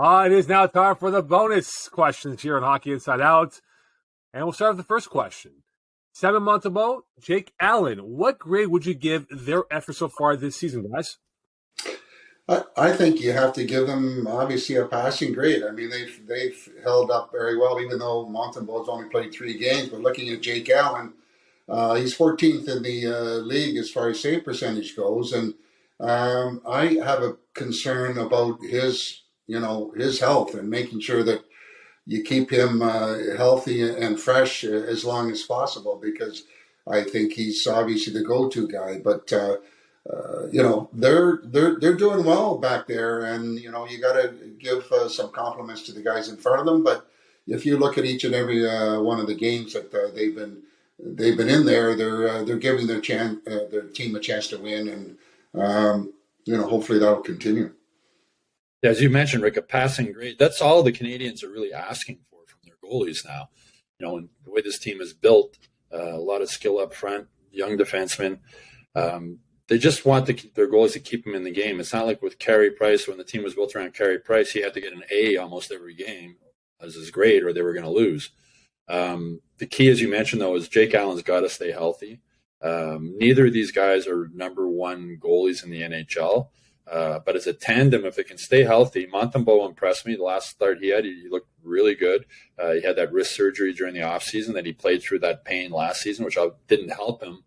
It is now time for the bonus questions here on Hockey Inside Out. And we'll start with the first question. Simon Montembeault, Jake Allen, what grade would you give their effort so far this season, guys? I think you have to give them obviously a passing grade. I mean, they've held up very well, even though Montembeault's only played 3 games. But looking at Jake Allen, he's 14th in the league as far as save percentage goes, and I have a concern about his health and making sure that you keep him healthy and fresh as long as possible, because I think he's obviously the go-to guy. But they're doing well back there, and you got to give some compliments to the guys in front of them. But if you look at each and every one of the games that they've been in there, they're giving their team a chance to win, and hopefully that'll continue. As you mentioned, Rick, a passing grade. That's all the Canadiens are really asking for from their goalies now. And the way this team is built, a lot of skill up front, young defensemen. They just want their goalies to keep them in the game. It's not like with Carey Price, when the team was built around Carey Price, he had to get an A almost every game as his grade, or they were going to lose. The key, as you mentioned, though, is Jake Allen's got to stay healthy. Neither of these guys are number 1 goalies in the NHL. But as a tandem, if they can stay healthy, Montembeault impressed me. The last start he had, he looked really good. He had that wrist surgery during the offseason that he played through that pain last season, which didn't help him.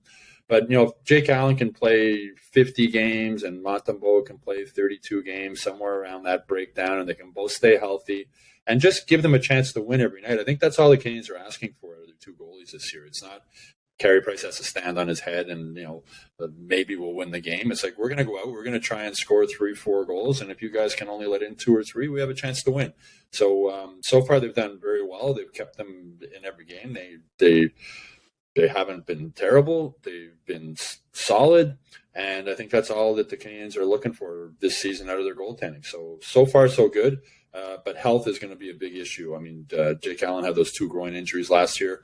But, if Jake Allen can play 50 games and Montembeault can play 32 games, somewhere around that breakdown, and they can both stay healthy and just give them a chance to win every night, I think that's all the Canadiens are asking for out of their 2 goalies this year. It's not Carey Price has to stand on his head and, maybe we'll win the game. It's like, we're going to go out, we're going to try and score 3-4 goals. And if you guys can only let in 2 or 3, we have a chance to win. So, so far they've done very well. They've kept them in every game. They haven't been terrible. They've been solid. And I think that's all that the Canadiens are looking for this season out of their goaltending. So far, so good. But health is going to be a big issue. I mean, Jake Allen had those 2 groin injuries last year.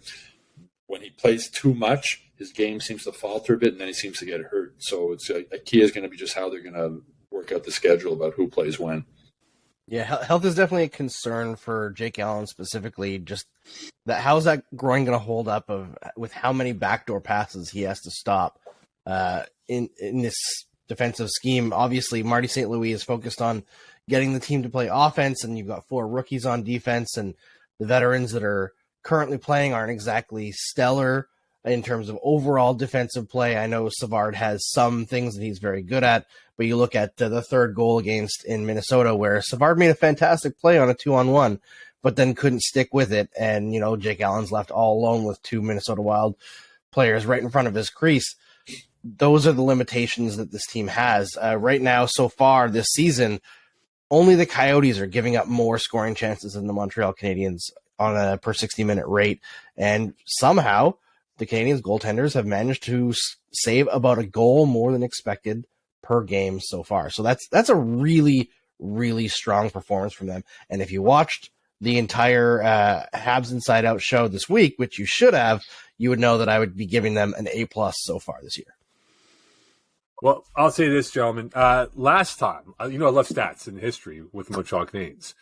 When he plays too much, his game seems to falter a bit, and then he seems to get hurt. So it's a key is going to be just how they're going to work out the schedule about who plays when. Yeah, health is definitely a concern for Jake Allen specifically. Just that, how's that groin going to hold up with how many backdoor passes he has to stop in this defensive scheme? Obviously, Marty St. Louis is focused on getting the team to play offense, and you've got 4 rookies on defense, and the veterans that are currently playing aren't exactly stellar in terms of overall defensive play. I know Savard has some things that he's very good at, but you look at the 3rd goal against in Minnesota, where Savard made a fantastic play on a 2-on-1, but then couldn't stick with it. And, Jake Allen's left all alone with 2 Minnesota Wild players right in front of his crease. Those are the limitations that this team has. Right now, so far this season, only the Coyotes are giving up more scoring chances than the Montreal Canadiens on a per 60-minute rate. And somehow the Canadiens goaltenders have managed to save about a goal more than expected per game so far. So that's a really, really strong performance from them. And if you watched the entire Habs Inside Out show this week, which you should have, you would know that I would be giving them an A+ so far this year. Well, I'll say this, gentlemen. Last time, I love stats in history with the Montreal Canadiens.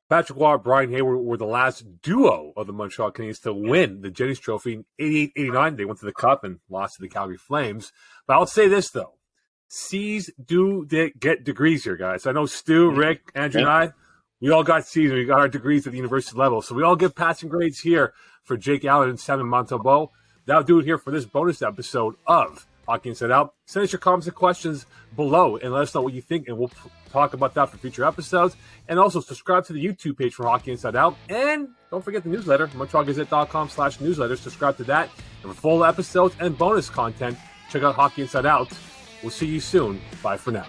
Patrick Waugh, Brian Hayward were the last duo of the Montreal Canadiens to win the Jennings Trophy in 88-89. They went to the Cup and lost to the Calgary Flames. But I'll say this, though. C's do get degrees here, guys. I know Stu, Rick, Andrew, and I, we all got C's and we got our degrees at the university level. So we all give passing grades here for Jake Allen and Simon Montembeault. That'll do it here for this bonus episode of Hockey Inside Out. Send us your comments and questions below and let us know what you think, and we'll talk about that for future episodes. And also subscribe to the YouTube page for Hockey Inside Out. And don't forget the newsletter, MontrealGazette.com/newsletter. Subscribe to that. And for full episodes and bonus content, check out Hockey Inside Out. We'll see you soon. Bye for now.